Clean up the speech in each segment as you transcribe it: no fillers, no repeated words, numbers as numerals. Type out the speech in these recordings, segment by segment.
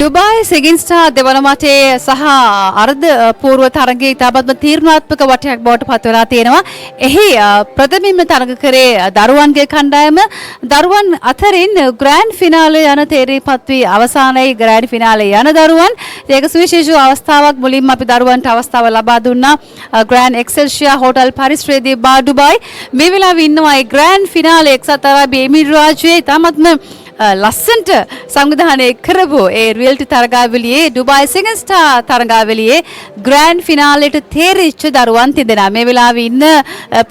Dubai සිගින් star දෙවන මටේ සහ අර්ධ පූර්ව තරගයේ ඉතාමත්ම තීරණාත්මක වටයක් බවට පත් වෙලා තියෙනවා. එහි ප්‍රථමින්ම තරග කරේ දරුවන්ගේ කණ්ඩායම. දරුවන් අතරින් ග්‍රෑන්ඩ් ෆිනාලේ යන තේරීපත් වී අවසානයේ ග්‍රෑන්ඩ් ෆිනාලේ යන දරුවන්. ඒක සුවිශේෂී අවස්ථාවක්. මුලින්ම අපි දරුවන්ට අවස්ථාව ලබා දුන්නා. ග්‍රෑන්ඩ් එක්සෙල්සියා හෝටල් පරිශ්‍රයේදී ඩුබායි මේ වෙලාවේ ඉන්නවා ඒ ග්‍රෑන්ඩ් ෆිනාලේ එක්සත් අරාබි එමිරේට් රාජ්‍යයේ ඉතාමත්ම ලස්සන්ට සංවිධානය කරපු ඒ රියල්ටි තරගාවලියේ ඩුබායි සිගන් ස්ටාර් තරගාවලියේ ග්‍රෑන්ඩ් ෆිනාලේට තේරිච්ච දරුවන් තිදෙනා මේ වෙලාවේ ඉන්න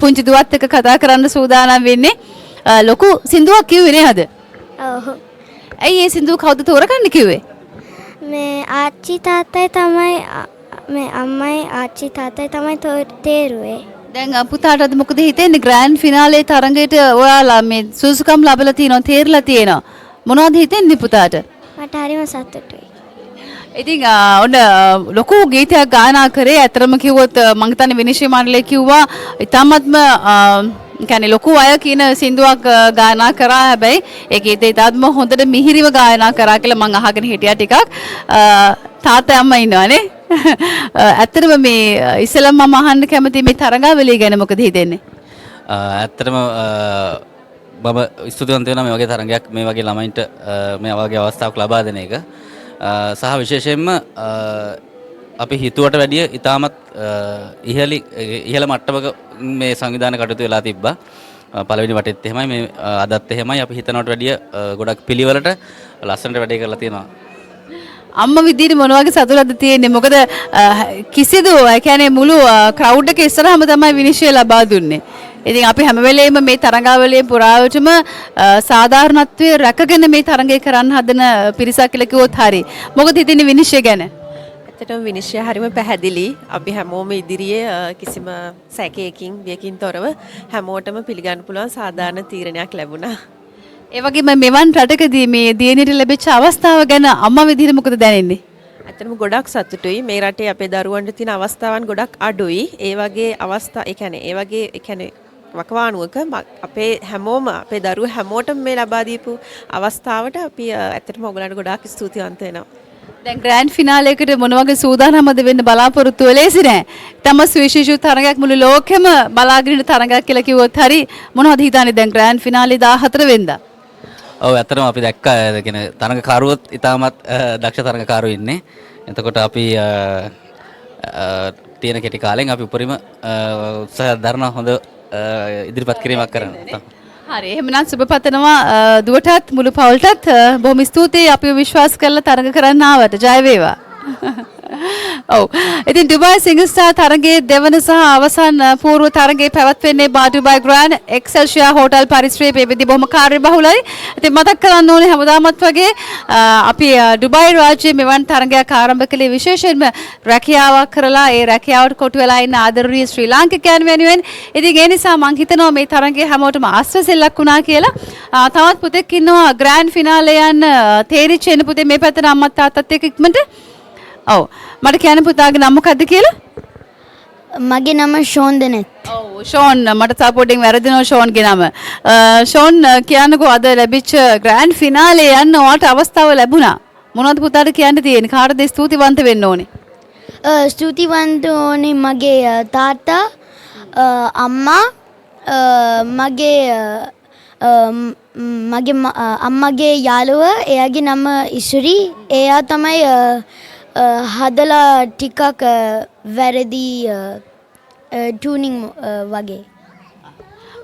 පුංචි දුවත් එක්ක කතා කරන්න සූදානම් වෙන්නේ. ලොකු සින්දුවක් කිව්වේ නේද? ඔව්. ඇයි ඒ සින්දුව කවුද තෝරගන්න කිව්වේ? මේ ආච්චි තාත්තයි තමයි මේ අම්මයි ආච්චි තාත්තයි තමයි තේරුවේ. දැන් පුතාට අද මොකද හිතෙන්නේ ග්‍රෑන්ඩ් ෆිනාලේ තරඟයට ඔයාලා මේ සුසුකම් ලැබලා තියෙනවා තේරලා තියෙනවා මොනවද හිතෙන්නේ පුතාට? මට හරිම සතුටුයි. ඉතින් ඔන්න ලොකු ගීතයක් ගායනා කරේ. ඇත්තටම කිව්වොත් මම හිතන්නේ විනිශ්චය මණ්ඩලය කිව්වා ඉතාමත්ම කියන්නේ ලොකු අය කියන සින්දුවක් ගායනා කරා. හැබැයි ඒ ගීතේ ඉතාමත්ම හොඳට මිහිරිව ගායනා කරා කියලා මම අහගෙන හිටියා ටිකක්. තාත්තා අම්මා ඉන්නවනේ. ඇත්තටම මේ ඉස්සෙල්ලා මම අහන්න කැමති මේ තරඟාවලිය ගැන මොකද හිතෙන්නේ? ඇත්තටම මම ස්තුතිවන්ත වෙනවා මේ වගේ තරඟයක් මේ වගේ ළමයින්ට මේ වගේ අවස්ථාවක් ලබා දෙන එක. සහ විශේෂයෙන්ම අපි හිතුවට වැඩිය ඉතාමත් ඉහළ මට්ටමක මේ සංවිධාන කටයුතු වෙලා තිබ්බා. පළවෙනි වටෙත් එහෙමයි මේ අදත් එහෙමයි අපි හිතනවට වැඩිය ගොඩක් පිළිවෙලට ලස්සනට වැඩේ කරලා තියෙනවා. අම්මා විදිහට මොන වගේ සතුටක්ද තියෙන්නේ? මොකද කිසිදු කියන්නේ මුළු ක්‍රවුඩ් එක ඉස්සරහම තමයි විනිශ්චය ලබා දුන්නේ. ඉතින් අපි හැම වෙලේම මේ තරඟාවලියේ පුරාවටම සාධාරණත්වයේ රැකගෙන මේ තරඟය කරන්න හදන පිරිසක් කියලා කිව්වොත් හරි. මොකද හිතන්නේ විනිශ්චය ගැන? ඇත්තටම විනිශ්චය හරිම පැහැදිලි. අපි හැමෝම ඉදිරියේ කිසිම සැකයකින් බියකින් තොරව හැමෝටම පිළිගන්න පුළුවන් සාධාරණ තීරණයක් ලැබුණා. ඒ වගේම මෙවන් රටකදී මේ දියණියට ලැබිච්ච අවස්ථාව ගැන අම්මා විදිහට මොකද දැනෙන්නේ? ඇත්තටම ගොඩක් සතුටුයි. මේ රටේ අපේ දරුවන්ට තියෙන අවස්ථාවන් ගොඩක් අඩුයි. ඒ වගේ අවස්ථා ඒ කියන්නේ වකවානුවක අපේ හැමෝම අපේ දරුවෝ හැමෝටම මේ ලබා දීපු අවස්ථාවට අපි ඇත්තටම ඔයගලන්ට ගොඩාක් ස්තුතිවන්ත වෙනවා. දැන් ග්‍රෑන්ඩ් ෆිනාලේකට මොන වගේ සූදානම්ද වෙන්න බලාපොරොත්තු වෙලේසි නෑ. තම සුවිශේෂී තරගයක් මුළු ලෝකෙම බලාගෙන ඉන්න තරගයක් කියලා කිව්වොත් හරි. මොනවද හිතන්නේ දැන් ග්‍රෑන්ඩ් ෆිනාලේ 14 වෙනිදා? ඔව් ඇත්තටම අපි දැක්කා කියන තරඟකාරුවොත් ඉතාමත් දක්ෂ තරඟකාරයෝ ඉන්නේ. එතකොට අපි තියෙන කෙටි කාලෙන් අපි උපරිම උත්සාහ දරන හොඳ ඉදිරිපත් කිරීමක් කරනවා. හරි එහෙමනම් සුබ පතනවා දුවටත් මුළු පවුලටත් බොහොම ස්තුතියි අපිව විශ්වාස කරලා තරඟ කරන්න ආවට. ජය වේවා. ඔව්. ඉතින් ඩුබායි සිගන් ස්ටාර් තරගයේ දෙවන සහ අවසන් පූර්ව තරගයේ පැවැත්වෙන්නේ ඩුබායි ග්‍රෑන්ඩ් එක්සෙල්සියා හෝටල් පරිශ්‍රයේ පෙවිදි බොහොම කාර්යබහුලයි. ඉතින් මතක් කරන්න ඕනේ හැමදාමත් වගේ අපි ඩුබායි රාජ්‍යයේ මෙවන් තරගයක් ආරම්භ කළේ විශේෂයෙන්ම රැකියාවක් කරලා ඒ රැකියාවට කොටු වෙලා ඉන්න ආදරණීය ශ්‍රී ලාංකිකයන් වෙනුවෙන්. ඉතින් ඒ නිසා මම හිතනවා මේ තරගයේ හැමෝටම ආශ්‍රසෙල්ලක් වුණා කියලා. තවත් පුතෙක් ඉන්නවා ග්‍රෑන්ඩ් ෆිනාලේ යන්න තේරිච්ච එන පුතේ මේ පැත්තට අම්මත් තාත්තත් එක්ක ඉක්මනට. ඔව් මට කියන්න පුතාගේ නම මොකද්ද කියලා? මගේ නම ෂෝන් දෙනෙත්. ඔව් ෂෝන් මට සපෝටින් වැරදිනවා ෂෝන්ගේ නම. ෂෝන් කියන්නකෝ අද ලැබිච්ච ග්‍රෑන්ඩ් ෆිනාලේ යන්න ඔයාලට අවස්ථාව ලැබුණා. මොනවද පුතාට කියන්න තියෙන්නේ? කාටද ස්තුතිවන්ත වෙන්න ඕනේ? ස්තුතිවන්ත ඕනේ මගේ තාත්තා අම්මා මගේ අම්මගේ යාළුව එයාගේ නම ඉසුරි. එයා තමයි හදලා ටිකක් වැරදි ටූනින් වගේ.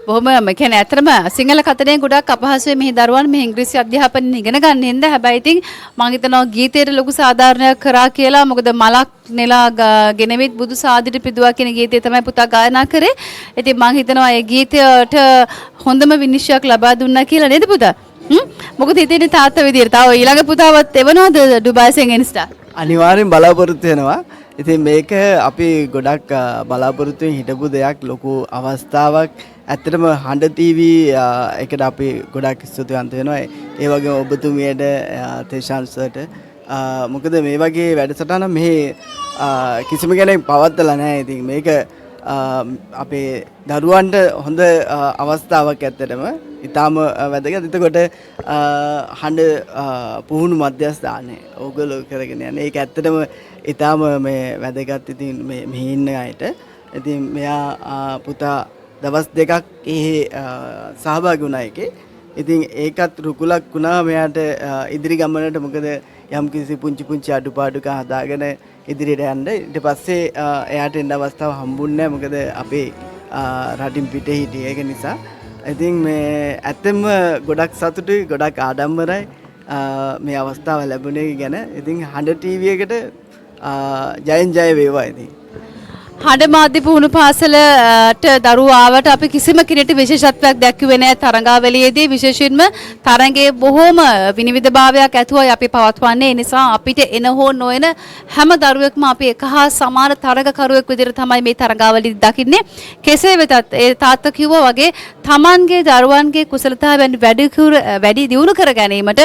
බොහොම කියන්නේ ඇත්තටම සිංහල කතරෙන් ගොඩක් අපහසුයි මෙහි දරුවන් මේ ඉංග්‍රීසි අධ්‍යාපනය ඉගෙන ගන්න හින්දා. හැබැයි ඉතින් මම හිතනවා ගීතයට ලොකු සාධාරණයක් කරා කියලා. මොකද මලක් නෙලා ගෙනවිත් බුදු සාදිට පිදුවා කියන ගීතය තමයි පුතා ගායනා කරේ. ඉතින් මම හිතනවා ඒ ගීතයට හොඳම විනිශ්චයක් ලබා දුන්නා කියලා නේද පුතා? මොකද හිතන්නේ තාත්තා විදියට? තව ඊළඟ පුතාවත් එවනවද ඩුබායි සිගන් ස්ටාර්? අනිවාර්යෙන් බලාපොරොත්තු වෙනවා. ඉතින් මේක අපි ගොඩක් බලාපොරොත්තුෙන් හිටපු දෙයක්, ලොකු අවස්ථාවක්. ඇත්තටම හඬ ටීවී එකට අපි ගොඩක් ස්තුතිවන්ත වෙනවා. ඒ වගේම ඔබතුමියට තේෂාන්සර්ට. මොකද මේ වගේ වැඩසටහන මෙහි කිසිම කෙනෙක් පවත්වලා නැහැ. ඉතින් මේක අපේ දරුවන්ට හොඳ අවස්ථාවක් ඇත්තටම ඉතාම වැදගත්. එතකොට හඬ පුහුණු මධ්‍යස්ථානය ඕගොල්ලෝ කරගෙන යන්නේ. ඒක ඇත්තටම ඉතාම මේ වැදගත්. ඉතින් මෙහි ඉන්න අයට ඉතින් මෙයා පුතා දවස් දෙකක් සහභාගී වුණා එකේ. ඉතින් ඒකත් රුකුලක් වුණා මෙයාට ඉදිරි ගමනට. මොකද යම් කිසි පුංචි අඩුපාඩුක හදාගෙන ඉදිරියට යන්න. ඊට පස්සේ එයාට එන්න අවස්ථාව හම්බුන්නේ නැහැ. මොකද අපේ රටින් පිටේ හිටියේ. ඒක නිසා ඉතින් මේ ඇත්තම ගොඩක් සතුටුයි, ගොඩක් ආඩම්බරයි මේ අවස්ථාව ලැබුණේ ගැන. ඉතින් හඬ ටීවී එකට ජයෙන් ජය වේවා. ඉතින් හඬ මාධ්‍ය පුහුණු පාසලට දරුවෝ ආවට අපි කිසිම කෙනෙකුට විශේෂත්වයක් දැක්ුවේ නැහැ තරඟාවලියේදී. විශේෂයෙන්ම තරඟයේ බොහෝම විනිවිදභාවයක් ඇතුවයි අපි පවත්වන්නේ. ඒ නිසා අපිට එන හෝ නොයන හැම දරුවෙක්ම අපි එක හා සමාන තරඟකරුවෙක් විදිහට තමයි මේ තරඟාවලියේදී දකින්නේ. කෙසේ වෙතත් ඒ තාත්තා කිව්වා වගේ Tamanගේ දරුවන්ගේ කුසලතාවයන් වැඩි දියුණු කර ගැනීමට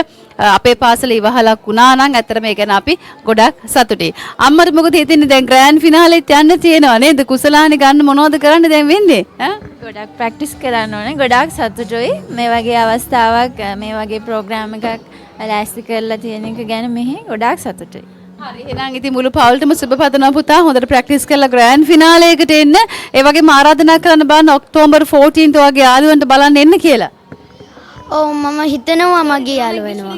අපේ පාසල ඉවහලක් වුණා නම් ඇත්තටම ඒ ගැන අපි ගොඩක් සතුටුයි. අම්මට මොකද හිතෙන්නේ දැන් ග්‍රෑන්ඩ් ෆිනාලෙත් යන්න තියෙනවා නේද? කුසලානි ගන්න මොනවද කරන්න දැන් වෙන්නේ? ගොඩක් ප්‍රැක්ටිස් කරන්න ඕනේ. ගොඩාක් සතුටුයි මේ වගේ අවස්ථාවක් මේ වගේ ප්‍රෝග්‍රෑම් එකක් ලෑස්ති කරලා තියෙන එක ගැන මෙහි ගොඩාක් සතුටුයි. හරි එහෙනම් ඉතින් මුළු පවුලටම සුබ පතනවා පුතා. හොඳට ප්‍රැක්ටිස් කරලා ග්‍රෑන්ඩ් ෆිනාලේ එකට එන්න. ඒ වගේම ආරාධනා කරන්න බලන්න ඔක්තෝබර් 14th වගේ යාළුවන්ට බලන්න එන්න කියලා. ඔව් මම හිතනවා මගේ යාළුවා වෙනවා.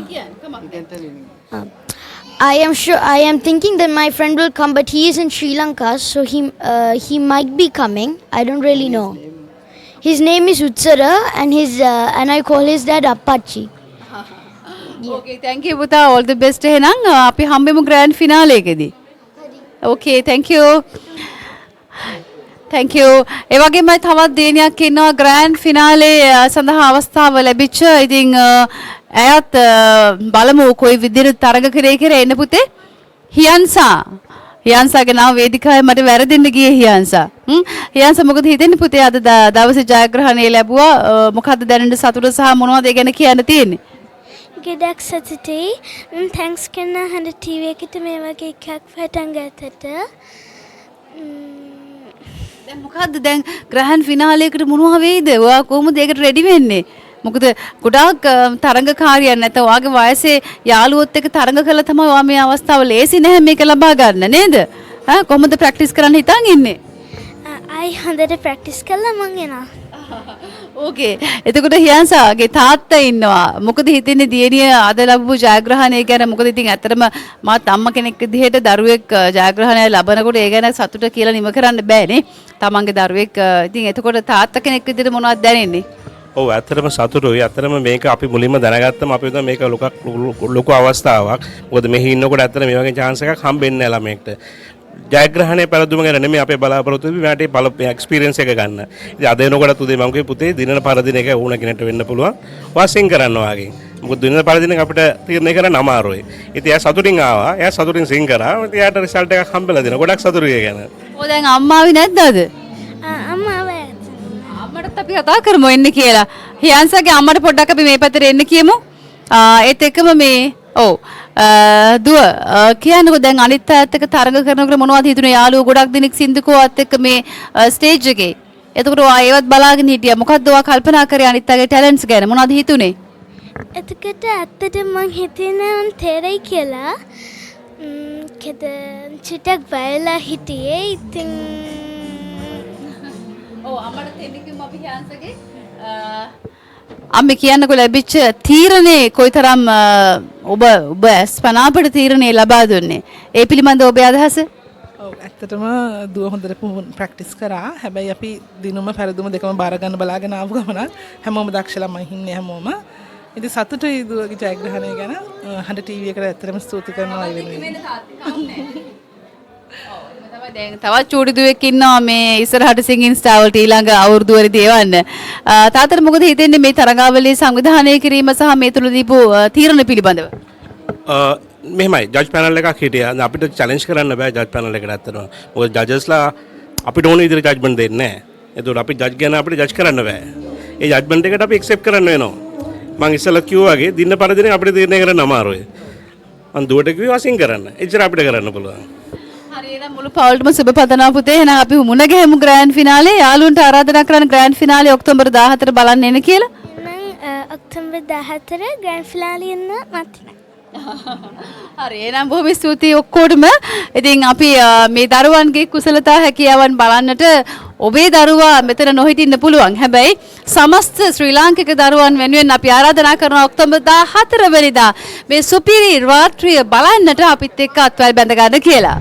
I am thinking that my friend will come, but he is in Sri Lanka, so he might be coming. I don't really know. His name is Utsara, and I call his dad Apache. Okay, thank you පුතා. All the best එහෙනම් අපි හම්බෙමු grand ෆිනාලේ එකේදී. Okay, thank you. Thank you. ඒ වගේම තවත් දිනයක් ඉන්නවා grand ෆිනාලේ සඳහා අවස්ථාව ලැබිච්ච. ඉතින් ඇයත් බලමු කොයි විදිහට තරඟ කරේ කියලා එන්න පුතේ. හියන්සාගේ නම වේදිකාවේ මට වැරදින්න ගියේ හියන්සා. හියන්සා මොකද හිතෙන්නේ පුතේ අද දවසේ ජයග්‍රහණය ලැබුවා. මොකද්ද දැනෙන්න සතුට සහ මොනවද ඒ ගැන කියන්න තියෙන්නේ? ගොඩක් සතුටුයි. තැන්ක්ස් කරන හඬ ටීවී එකට මේ වගේ එකක් පටන් ගත්තට. දැන් මොකද්ද දැන් ග්‍රෑන්ඩ් ෆිනාලේ එකට මොනවා වෙයිද? ඔයා කොහොමද ඒකට රෙඩි වෙන්නේ? මොකද ගොඩාක් තරඟකාරියන් නැත්නම් ඔයාගේ වයසේ යාළුවොත් එක්ක තරඟ කළා තමයි ඔයා මේ අවස්ථාව ලේසි නැහැ මේක ලබා ගන්න නේද? කොහොමද ප්‍රැක්ටිස් කරන්න හිතන් ඉන්නේ? හොඳට ප්‍රැක්ටිස් කළා මං එනවා. ඕකේ. එතකොට හියන්සාගේ තාත්තා ඉන්නවා. මොකද හිතන්නේ දියණිය අද ලැබපු ජයග්‍රහණය ගැන? මොකද ඉතින් ඇත්තටම මාත් අම්මා කෙනෙක් විදිහට දරුවෙක් ජයග්‍රහණය ලබනකොට ඒ ගැන සතුට කියලා නිම කරන්න බෑනේ. තමන්ගේ දරුවෙක්. ඉතින් එතකොට තාත්තා කෙනෙක් විදිහට මොනවද දැනෙන්නේ? ඔව් ඇත්තටම සතුටුයි. ඇත්තටම මේක අපි මුලින්ම දැනගත්තම අපි හිතුවා මේක ලොකු අවස්ථාවක්. මොකද මෙහි ඉන්නකොට ඇත්තට මේ වගේ chance එකක් හම්බෙන්නේ නැහැ ළමයෙක්ට. ජයග්‍රහණය පැරදුම ගැන නෙමෙයි අපේ බලාපොරොත්තු වෙන්නේ මට එක්ස්පීරියන්ස් එක ගන්න. ඉතින් අද එනකොට උදේ මම කිව්වේ පුතේ දිනන පරදින එක ඕන කෙනෙක්ට වෙන්න පුළුවන්. වාසින් කරන්න වාගේ. මොකද දිනන පරදින එක අපිට තීරණය කරන්න අමාරුයි. ඉතින් එයා සතුටින් ආවා. එයා සතුටින් සිං කරා. ඉතින් එයාට රිසල්ට් එකක් හම්බෙලා දෙනවා. ගොඩක් සතුටුයි ඒ ගැන. ඔය දැන් අම්මාවි නැද්ද අද? අම්මා අම්මටත් අපි කතා කරමු එන්න කියලා. හියන්සාගේ අම්මට පොඩ්ඩක් අපි මේ පැත්තට එන්න කියමු. ඒත් එක්කම මේ ඔව් දුව කියන්නකෝ දැන් අනිත් අයත් එක්ක තරඟ කරනකොට මොනවද හිතුනේ? යාළුවෝ ගොඩක් දිනක් සින්දුකෝවත් එක්ක මේ ස්ටේජ් එකේ. එතකොට ඔයා ඒවත් බලාගෙන හිටියා. මොකද්ද ඔයා කල්පනා කරේ අනිත් අයගේ ටැලන්ට්ස් ගැන? මොනවද හිතුනේ? එතකොට ඇත්තටම මං හිතන්නේ මං තේරෙයි කියලා. චුට්ටක් බයලා හිටියේ. ඉතින් ඔව් අම්මට තෙන්න කිව්වම අපි හියන්සාගේ අම්මේ කියන්නකෝ ලැබිච්ච තීරණේ කොයිතරම් ඔබ ස්පනාපට තීරණේ ලබා දුන්නේ. ඒ පිළිබඳව ඔබේ අදහස? ඔව් ඇත්තටම දුව හොඳට ප්‍රැක්ටිස් කරා. හැබැයි අපි දිනුම පෙරදුම දෙකම බාර ගන්න බලාගෙන ආපු ගමන හැමෝම දක්ෂ ළමයි ඉන්නේ හැමෝම. ඉතින් සතුටුයි දුවගේ ජයග්‍රහණය ගැන. හඬ ටීවී එකට ඇත්තටම ස්තුති කරනවා ඒ වෙනුවෙන්. දැන් තවත් චූටි දුවෙක් ඉන්නවා මේ ඉස්සරහට සිංගින් ස්ටාර් වලට ඊළඟ අවුරුදු වලදී එවන්න. තාත්තට මොකද හිතෙන්නේ මේ තරඟාවලිය සංවිධානය කිරීම සහ මේ තුල දීපු තීරණ පිළිබඳව? මෙහෙමයි ජජ් පැනල් එකක් හිටියා. අපිට චැලෙන්ජ් කරන්න බෑ ජජ් පැනල් එකට ඇත්තටම. මොකද ජජස්ලා අපිට ඕන විදිහට ජජ්මන්ට් දෙන්නේ නැහැ. ඒතකොට අපි ජජ් ගැන අපිට ජජ් කරන්න බෑ. ඒ ජජ්මන්ට් එකට අපි ඇක්සෙප්ට් කරන්න වෙනවා. මම ඉස්සෙල්ලා කිව්වා වගේ දින්න පරදිනේ අපිට තීරණය කරන්න අමාරුයි. මම දුවට කිව්වා වසින් කරන්න. එච්චර අපිට කරන්න පුළුවන්. හරි එහෙනම් මුළු පවුලටම සුබ පතනවා පුතේ. එහෙනම් අපි මුණ ගැහෙමු ග්‍රෑන්ඩ් ෆිනාලේ. යාළුවන්ට ආරාධනා කරන්න ග්‍රෑන්ඩ් ෆිනාලේ ඔක්තෝබර් 14 බලන්න එන්න කියලා. එහෙනම් ඔක්තෝබර් 14 ග්‍රෑන්ඩ් ෆිනාලේ එන්න මතක. හරි එහෙනම් බොහොම ස්තුතියි ඔක්කොටම. ඉතින් අපි මේ දරුවන්ගේ කුසලතා හැකියාවන් බලන්නට ඔබේ දරුවා මෙතන නොහිටින්න පුළුවන්. හැබැයි සමස්ත ශ්‍රී ලාංකික දරුවන් වෙනුවෙන් අපි ආරාධනා කරනවා ඔක්තෝබර් 14 වෙනිදා මේ සුපිරි රාත්‍රිය බලන්නට අපිත් එක්ක අත්වැල් බැඳ ගන්න කියලා.